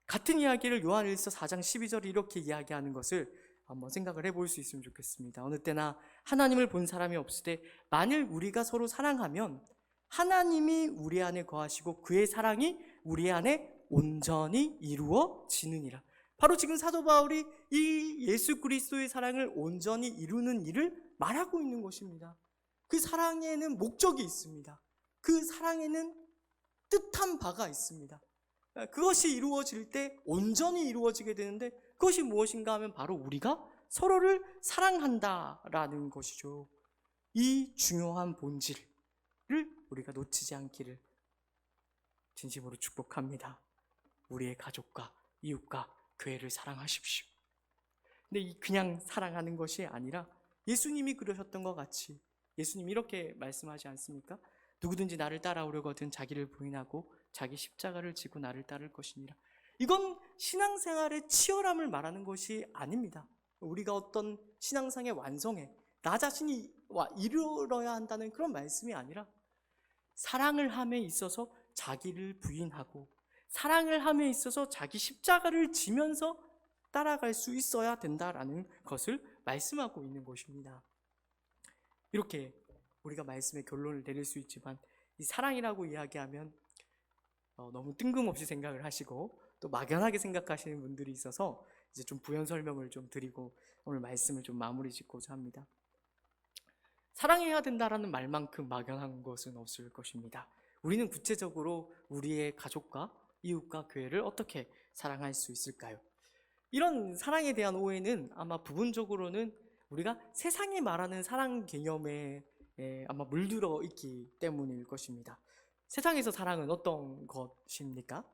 같은 이야기를 요한일서 4장 12절이 이렇게 이야기하는 것을 한번 생각을 해볼 수 있으면 좋겠습니다. 어느 때나 하나님을 본 사람이 없으되 만일 우리가 서로 사랑하면 하나님이 우리 안에 거하시고 그의 사랑이 우리 안에 온전히 이루어지느니라. 바로 지금 사도 바울이 이 예수 그리스도의 사랑을 온전히 이루는 일을 말하고 있는 것입니다. 그 사랑에는 목적이 있습니다. 그 사랑에는 뜻한 바가 있습니다. 그것이 이루어질 때 온전히 이루어지게 되는데, 그것이 무엇인가 하면 바로 우리가 서로를 사랑한다라는 것이죠. 이 중요한 본질을 우리가 놓치지 않기를 진심으로 축복합니다. 우리의 가족과 이웃과 교회를 사랑하십시오. 근데 그냥 사랑하는 것이 아니라 예수님이 그러셨던 것 같이, 예수님이 이렇게 말씀하지 않습니까? 누구든지 나를 따라오려거든 자기를 부인하고 자기 십자가를 지고 나를 따를 것이니라. 이건 신앙생활의 치열함을 말하는 것이 아닙니다. 우리가 어떤 신앙상의 완성에 나 자신이 이르러야 한다는 그런 말씀이 아니라, 사랑을 함에 있어서 자기를 부인하고 사랑을 함에 있어서 자기 십자가를 지면서 따라갈 수 있어야 된다라는 것을 말씀하고 있는 것입니다. 이렇게 우리가 말씀의 결론을 내릴 수 있지만, 이 사랑이라고 이야기하면 너무 뜬금없이 생각을 하시고 또 막연하게 생각하시는 분들이 있어서 이제 좀 부연 설명을 좀 드리고 오늘 말씀을 좀 마무리 짓고자 합니다. 사랑해야 된다라는 말만큼 막연한 것은 없을 것입니다. 우리는 구체적으로 우리의 가족과 이웃과 교회를 어떻게 사랑할 수 있을까요? 이런 사랑에 대한 오해는 아마 부분적으로는 우리가 세상이 말하는 사랑 개념에 아마 물들어 있기 때문일 것입니다. 세상에서 사랑은 어떤 것입니까?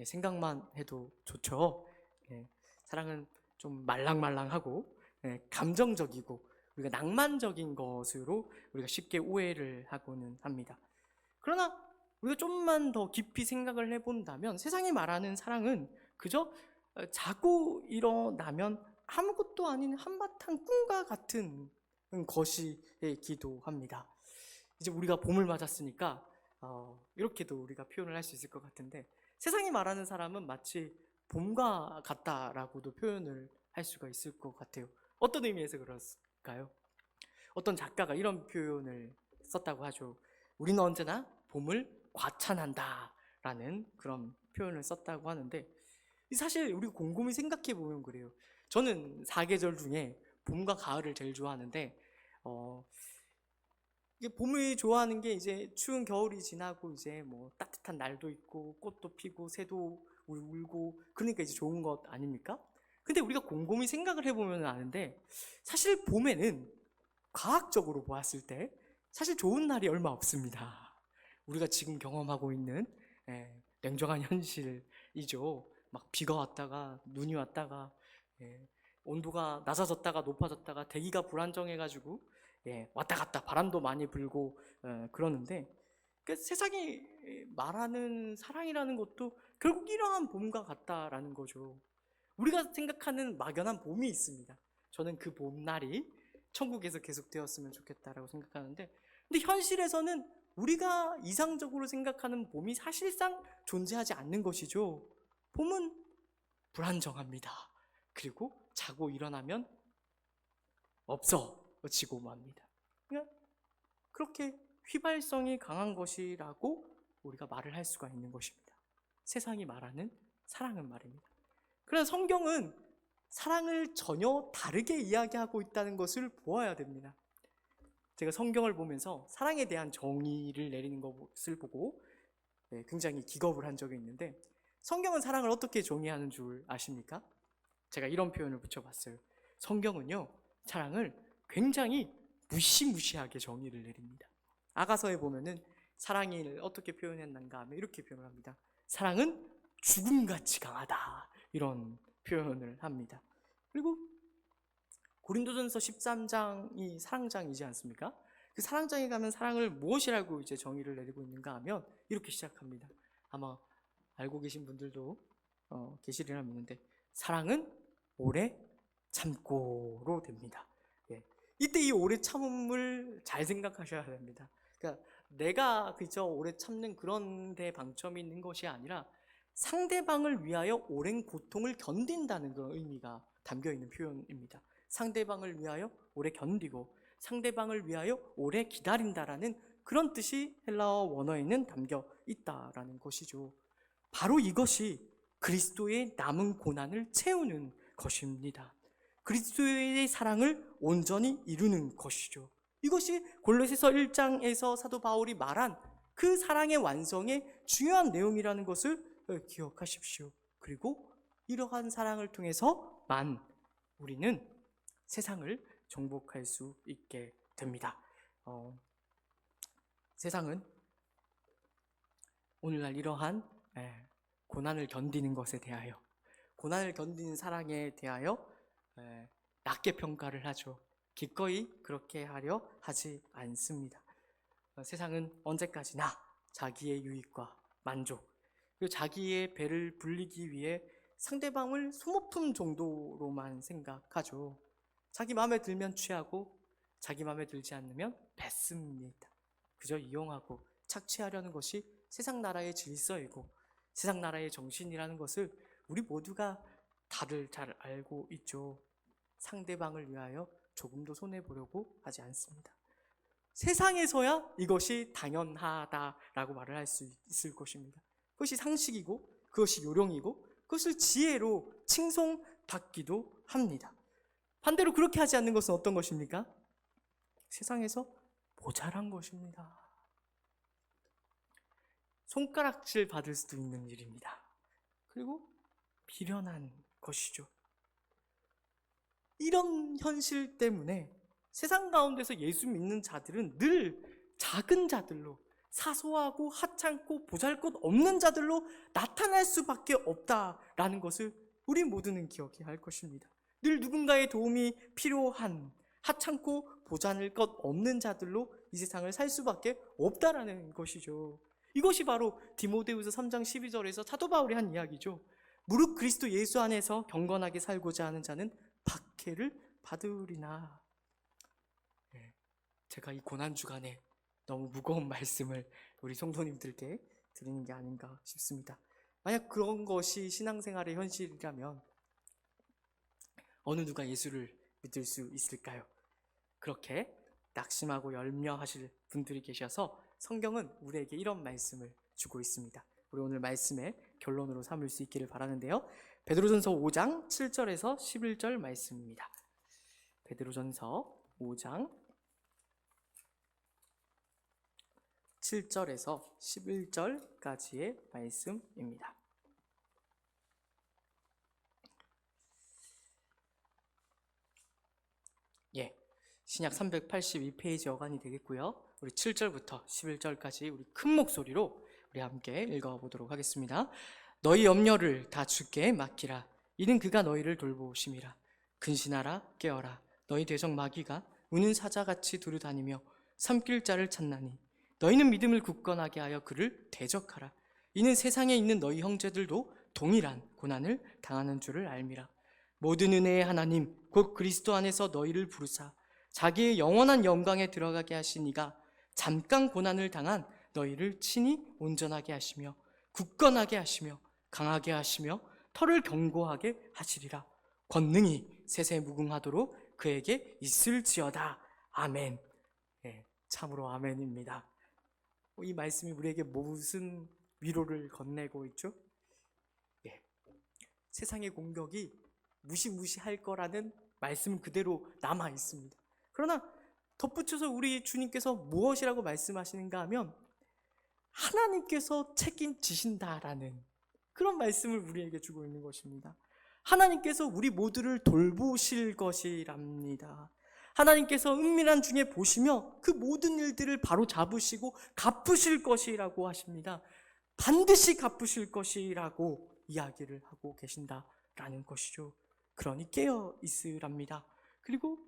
생각만 해도 좋죠. 사랑은 좀 말랑말랑하고 감정적이고 우리가 낭만적인 것으로 우리가 쉽게 오해를 하고는 합니다. 그러나 우리가 좀만 더 깊이 생각을 해본다면, 세상이 말하는 사랑은 그저 자고 일어나면 아무것도 아닌 한바탕 꿈과 같은 것이기도 합니다. 이제 우리가 봄을 맞았으니까 이렇게도 우리가 표현을 할 수 있을 것 같은데, 세상이 말하는 사람은 마치 봄과 같다라고도 표현을 할 수가 있을 것 같아요. 어떤 의미에서 그럴까요? 어떤 작가가 이런 표현을 썼다고 하죠. 우리는 언제나 봄을 과찬한다 라는 그런 표현을 썼다고 하는데, 사실 우리 곰곰이 생각해 보면 그래요. 저는 사계절 중에 봄과 가을을 제일 좋아하는데, 이게 봄을 좋아하는 게 이제 추운 겨울이 지나고 이제 뭐 따뜻한 날도 있고 꽃도 피고 새도 울고, 그러니까 이제 좋은 것 아닙니까? 근데 우리가 곰곰이 생각을 해보면 아는데, 사실 봄에는 과학적으로 보았을 때 사실 좋은 날이 얼마 없습니다. 우리가 지금 경험하고 있는 냉정한 현실이죠. 막 비가 왔다가 눈이 왔다가 온도가 낮아졌다가 높아졌다가 대기가 불안정해가지고 왔다 갔다 바람도 많이 불고 그러는데, 그러니까 세상이 말하는 사랑이라는 것도 결국 이러한 봄과 같다라는 거죠. 우리가 생각하는 막연한 봄이 있습니다. 저는 그 봄날이 천국에서 계속되었으면 좋겠다라고 생각하는데, 근데 현실에서는 우리가 이상적으로 생각하는 봄이 사실상 존재하지 않는 것이죠. 봄은 불안정합니다. 그리고 자고 일어나면 없어지고 맙니다. 그러니까 그렇게 휘발성이 강한 것이라고 우리가 말을 할 수가 있는 것입니다. 세상이 말하는 사랑은 말입니다. 그러나 성경은 사랑을 전혀 다르게 이야기하고 있다는 것을 보아야 됩니다. 제가 성경을 보면서 사랑에 대한 정의를 내리는 것을 보고 굉장히 기겁을 한 적이 있는데, 성경은 사랑을 어떻게 정의하는 줄 아십니까? 제가 이런 표현을 붙여봤어요. 성경은요, 사랑을 굉장히 무시무시하게 정의를 내립니다. 아가서에 보면은 사랑을 어떻게 표현했는가 하면 이렇게 표현을 합니다. 사랑은 죽음같이 강하다, 이런 표현을 합니다. 그리고 고린도전서 13장이 사랑장이지 않습니까? 그 사랑장에 가면 사랑을 무엇이라고 이제 정의를 내리고 있는가 하면 이렇게 시작합니다. 아마 알고 계신 분들도 계시리라 믿는데, 사랑은 오래 참고로 됩니다. 이때 이 오래 참음을 잘 생각하셔야 됩니다. 그러니까 내가 그저 오래 참는 그런 데 방점이 있는 것이 아니라 상대방을 위하여 오랜 고통을 견딘다는 그런 의미가 담겨 있는 표현입니다. 상대방을 위하여 오래 견디고 상대방을 위하여 오래 기다린다라는 그런 뜻이 헬라어 원어에는 담겨 있다라는 것이죠. 바로 이것이 그리스도의 남은 고난을 채우는 것입니다. 그리스도의 사랑을 온전히 이루는 것이죠. 이것이 골로새서 1장에서 사도 바울이 말한 그 사랑의 완성의 중요한 내용이라는 것을 기억하십시오. 그리고 이러한 사랑을 통해서만 우리는 세상을 정복할 수 있게 됩니다. 세상은 오늘날 이러한 고난을 견디는 것에 대하여, 고난을 견디는 사랑에 대하여 낮게 평가를 하죠. 기꺼이 그렇게 하려 하지 않습니다. 세상은 언제까지나 자기의 유익과 만족, 그리고 자기의 배를 불리기 위해 상대방을 소모품 정도로만 생각하죠. 자기 마음에 들면 취하고 자기 마음에 들지 않으면 뱉습니다. 그저 이용하고 착취하려는 것이 세상 나라의 질서이고 세상 나라의 정신이라는 것을 우리 모두가 다들 잘 알고 있죠. 상대방을 위하여 조금도 손해보려고 하지 않습니다. 세상에서야 이것이 당연하다라고 말을 할 수 있을 것입니다. 그것이 상식이고 그것이 요령이고 그것을 지혜로 칭송받기도 합니다. 반대로 그렇게 하지 않는 것은 어떤 것입니까? 세상에서 모자란 것입니다. 손가락질 받을 수도 있는 일입니다. 그리고 비련한 것이죠. 이런 현실 때문에 세상 가운데서 예수 믿는 자들은 늘 작은 자들로, 사소하고 하찮고 보잘것없는 자들로 나타날 수밖에 없다라는 것을 우리 모두는 기억해야 할 것입니다. 늘 누군가의 도움이 필요한 하찮고 보잘것없는 자들로 이 세상을 살 수밖에 없다라는 것이죠. 이것이 바로 디모데후서 3장 12절에서 사도 바울이 한 이야기죠. 무릇 그리스도 예수 안에서 경건하게 살고자 하는 자는 박해를 받으리나. 제가 이 고난주간에 너무 무거운 말씀을 우리 성도님들께 드리는 게 아닌가 싶습니다. 만약 그런 것이 신앙생활의 현실이라면 어느 누가 예수를 믿을 수 있을까요? 그렇게 낙심하고 열명하실 분들이 계셔서 성경은 우리에게 이런 말씀을 주고 있습니다. 우리 오늘 말씀의 결론으로 삼을 수 있기를 바라는데요. 베드로전서 5장 7절에서 11절 말씀입니다. 베드로전서 5장 7절에서 11절까지의 말씀입니다. 신약 382페이지 어간이 되겠고요. 우리 7절부터 11절까지 우리 큰 목소리로 우리 함께 읽어보도록 하겠습니다. 너희 염려를 다 주께 맡기라. 이는 그가 너희를 돌보심이라. 근신하라 깨어라. 너희 대적 마귀가 우는 사자같이 두루다니며 삼킬 자를 찾나니 너희는 믿음을 굳건하게 하여 그를 대적하라. 이는 세상에 있는 너희 형제들도 동일한 고난을 당하는 줄을 알미라. 모든 은혜의 하나님 곧 그리스도 안에서 너희를 부르사 자기의 영원한 영광에 들어가게 하신 이가 잠깐 고난을 당한 너희를 친히 온전하게 하시며 굳건하게 하시며 강하게 하시며 털을 견고하게 하시리라. 권능이 세세 무궁하도록 그에게 있을지어다. 아멘. 참으로 아멘입니다. 이 말씀이 우리에게 무슨 위로를 건네고 있죠? 세상의 공격이 무시무시할 거라는 말씀 그대로 남아 있습니다. 그러나 덧붙여서 우리 주님께서 무엇이라고 말씀하시는가 하면 하나님께서 책임지신다라는 그런 말씀을 우리에게 주고 있는 것입니다. 하나님께서 우리 모두를 돌보실 것이랍니다. 하나님께서 은밀한 중에 보시며 그 모든 일들을 바로 잡으시고 갚으실 것이라고 하십니다. 반드시 갚으실 것이라고 이야기를 하고 계신다라는 것이죠. 그러니 깨어 있으랍니다. 그리고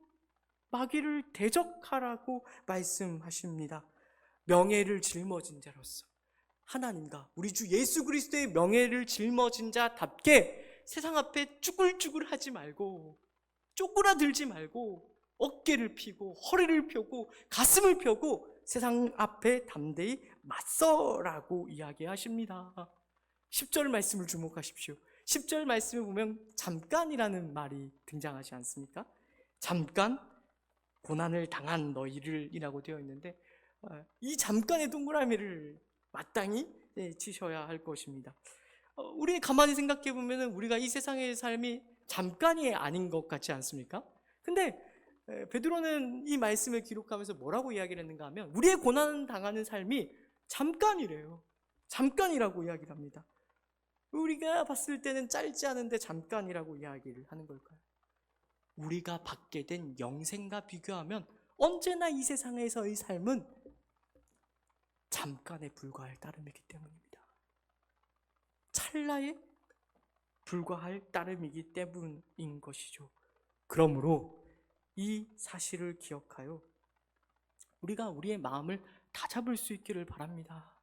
마귀를 대적하라고 말씀하십니다. 명예를 짊어진 자로서 하나님과 우리 주 예수 그리스도의 명예를 짊어진 자답게 세상 앞에 쭈글쭈글하지 말고 쪼그라들지 말고 어깨를 펴고 허리를 펴고 가슴을 펴고 세상 앞에 담대히 맞서라고 이야기하십니다. 10절 말씀을 주목하십시오. 10절 말씀을 보면 잠깐이라는 말이 등장하지 않습니까? 잠깐 고난을 당한 너희를 이라고 되어 있는데 이 잠깐의 동그라미를 마땅히 치셔야 할 것입니다. 우리 가만히 생각해 보면 우리가 이 세상의 삶이 잠깐이 아닌 것 같지 않습니까? 근데 베드로는 이 말씀을 기록하면서 뭐라고 이야기를 했는가 하면 우리의 고난 당하는 삶이 잠깐이래요. 잠깐이라고 이야기를 합니다. 우리가 봤을 때는 짧지 않은데 잠깐이라고 이야기를 하는 걸까요? 우리가 받게 된 영생과 비교하면 언제나 이 세상에서의 삶은 잠깐에 불과할 따름이기 때문입니다. 찰나에 불과할 따름이기 때문인 것이죠. 그러므로 이 사실을 기억하여 우리가 우리의 마음을 다잡을 수 있기를 바랍니다.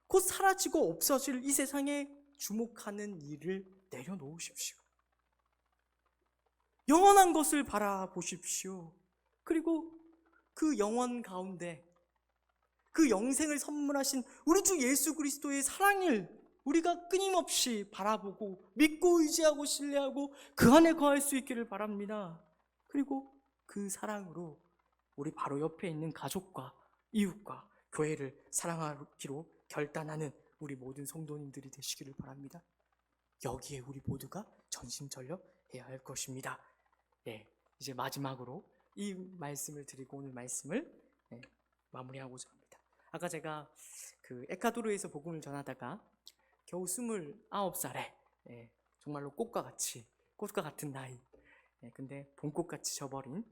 곧 사라지고 없어질 이 세상에 주목하는 일을 내려놓으십시오. 영원한 것을 바라보십시오. 그리고 그 영원 가운데 그 영생을 선물하신 우리 주 예수 그리스도의 사랑을 우리가 끊임없이 바라보고 믿고 의지하고 신뢰하고 그 안에 거할 수 있기를 바랍니다. 그리고 그 사랑으로 우리 바로 옆에 있는 가족과 이웃과 교회를 사랑하기로 결단하는 우리 모든 성도님들이 되시기를 바랍니다. 여기에 우리 모두가 전심전력해야 할 것입니다. 이제 마지막으로 이 말씀을 드리고 오늘 말씀을 마무리하고자 합니다. 아까 제가 그 에콰도르에서 복음을 전하다가 겨우 29살에 정말로 꽃과 같은 나이, 근데 봄꽃같이 져버린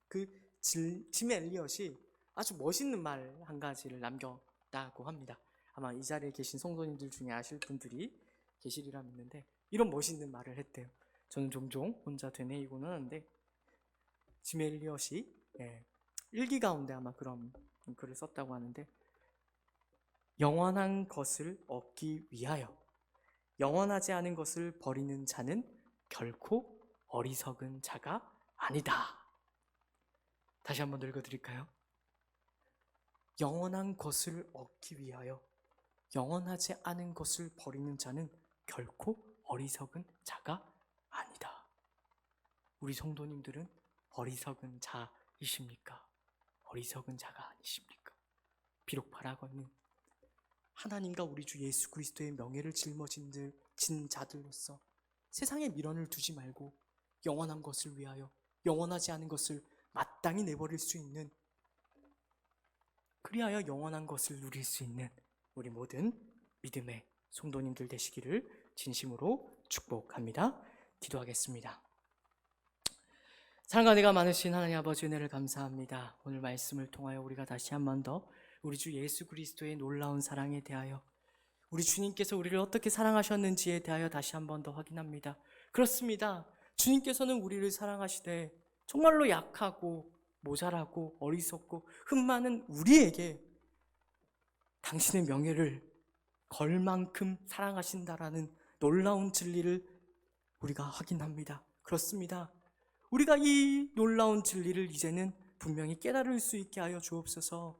그 짐 엘리엇이 아주 멋있는 말 한 가지를 남겼다고 합니다. 아마 이 자리에 계신 성도님들 중에 아실 분들이 계시리라 믿는데 이런 멋있는 말을 했대요. 저는 종종 혼자 되뇌이고는 하는데 짐 엘리엇이 일기 가운데 아마 그런 글을 썼다고 하는데, 영원한 것을 얻기 위하여 영원하지 않은 것을 버리는 자는 결코 어리석은 자가 아니다. 다시 한번 읽어드릴까요? 영원한 것을 얻기 위하여 영원하지 않은 것을 버리는 자는 결코 어리석은 자가 아니다. 우리 성도님들은 어리석은 자이십니까? 어리석은 자가 아니십니까? 비록 바라거는 하나님과 우리 주 예수 그리스도의 명예를 짊어진 자들로서 세상에 미련을 두지 말고 영원한 것을 위하여 영원하지 않은 것을 마땅히 내버릴 수 있는, 그리하여 영원한 것을 누릴 수 있는 우리 모든 믿음의 성도님들 되시기를 진심으로 축복합니다. 기도하겠습니다. 사랑과 은혜가 많으신 하나님 아버지, 은혜를 감사합니다. 오늘 말씀을 통하여 우리가 다시 한 번 더 우리 주 예수 그리스도의 놀라운 사랑에 대하여, 우리 주님께서 우리를 어떻게 사랑하셨는지에 대하여 다시 한 번 더 확인합니다. 그렇습니다. 주님께서는 우리를 사랑하시되 정말로 약하고 모자라고 어리석고 흠 많은 우리에게 당신의 명예를 걸 만큼 사랑하신다라는 놀라운 진리를 우리가 확인합니다. 그렇습니다. 우리가 이 놀라운 진리를 이제는 분명히 깨달을 수 있게 하여 주옵소서.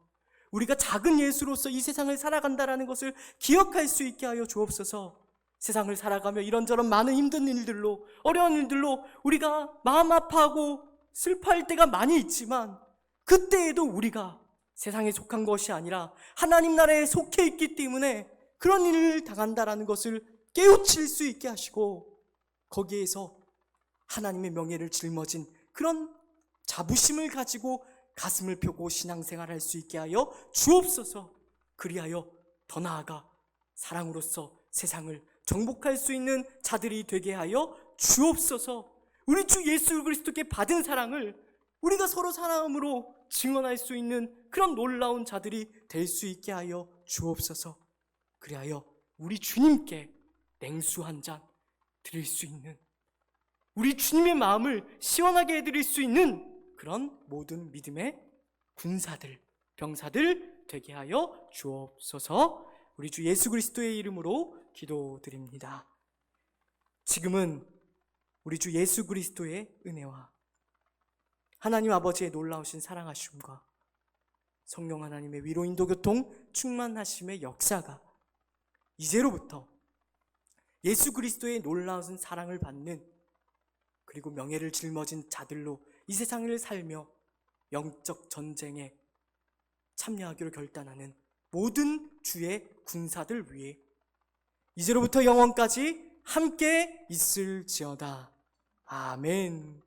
우리가 작은 예수로서 이 세상을 살아간다라는 것을 기억할 수 있게 하여 주옵소서. 세상을 살아가며 이런저런 많은 힘든 일들로, 어려운 일들로 우리가 마음 아파하고 슬퍼할 때가 많이 있지만, 그때에도 우리가 세상에 속한 것이 아니라 하나님 나라에 속해 있기 때문에 그런 일을 당한다라는 것을 깨우칠 수 있게 하시고, 거기에서 하나님의 명예를 짊어진 그런 자부심을 가지고 가슴을 펴고 신앙생활할 수 있게 하여 주옵소서. 그리하여 더 나아가 사랑으로서 세상을 정복할 수 있는 자들이 되게 하여 주옵소서. 우리 주 예수 그리스도께 받은 사랑을 우리가 서로 사랑함으로 증언할 수 있는 그런 놀라운 자들이 될 수 있게 하여 주옵소서. 그리하여 우리 주님께 냉수 한 잔 드릴 수 있는, 우리 주님의 마음을 시원하게 해드릴 수 있는 그런 모든 믿음의 군사들, 병사들 되게 하여 주옵소서. 우리 주 예수 그리스도의 이름으로 기도드립니다. 지금은 우리 주 예수 그리스도의 은혜와 하나님 아버지의 놀라우신 사랑하심과 성령 하나님의 위로 인도 교통 충만하심의 역사가 이제로부터 예수 그리스도의 놀라운 사랑을 받는, 그리고 명예를 짊어진 자들로 이 세상을 살며 영적 전쟁에 참여하기로 결단하는 모든 주의 군사들 위에 이제로부터 영원까지 함께 있을지어다. 아멘.